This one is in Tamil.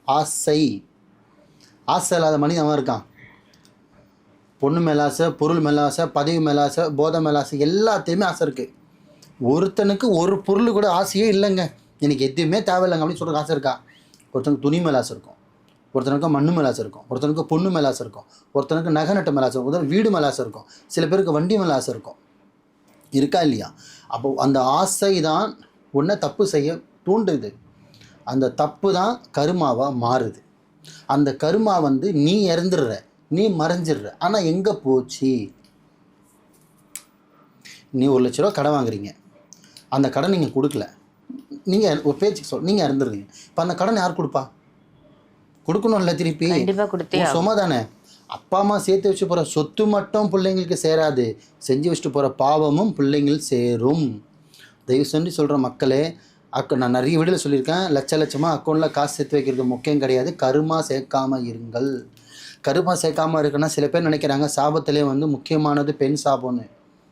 ஆசை. ஆசை இல்லாத மனிதன் அவன் இருக்கான். பொண்ணு மேலே ஆசை, பொருள் மேலே ஆசை, பதவி மேலே ஆசை, போதை மேலே ஆசை, எல்லாத்தையுமே ஆசை இருக்குது. ஒருத்தனுக்கு ஒரு பொருள் கூட ஆசையே இல்லைங்க, எனக்கு எதுவுமே தேவையில்லைங்க அப்படின்னு சொல்கிற ஆசை இருக்கா? ஒருத்தனுக்கு துணி மேலே ஆசை இருக்கும், ஒருத்தனுக்கு மண்ணு மேலே ஆசை இருக்கும், ஒருத்தனுக்கு பொண்ணு மேலே ஆசை இருக்கும், ஒருத்தனுக்கு நகை நட்டு மேலே ஆசை இருக்கும், ஒருத்தனுக்கு வீடு மேலே ஆசை இருக்கும், சில பேருக்கு வண்டி மேலே ஆசை இருக்கும். இருக்கா இல்லையா? அப்போ அந்த ஆசை தான் உன்னை தப்பு செய்ய தூண்டுது. அந்த தப்பு தான் கருமாவாக மாறுது. அந்த கருமா வந்து நீ இறந்துடுற, நீ மறைஞ்சிடுற. ஆனால் எங்கே போச்சு? நீ 1 லட்ச ரூபா கடன் வாங்குறீங்க, அந்த கடன் நீங்கள் கொடுக்கல, நீங்கள் ஒரு பேச்சுக்கு நீங்கள் இறந்துடுறீங்க. இப்போ அந்த கடன் யார் கொடுப்பா? கொடுக்கணும்ல, திருப்பி சும்மா தானே. அப்பா அம்மா சேர்த்து வச்சு போகிற சொத்து மட்டும் பிள்ளைங்களுக்கு சேராது, செஞ்சு வச்சுட்டு போகிற பாவமும் பிள்ளைங்கள் சேரும். தயவு செஞ்சு சொல்கிற மக்களே, நான் நிறைய வீடியோவில் சொல்லியிருக்கேன், லட்சமாக அக்கௌண்ட்டில் காசு சேர்த்து வைக்கிறது முக்கியம் கிடையாது, கருமா சேர்க்காமல் இருங்கள். கருமா சேர்க்காமல் இருக்குன்னா சில பேர் நினைக்கிறாங்க சாபத்திலே வந்து முக்கியமானது பெண் சாபம்னு.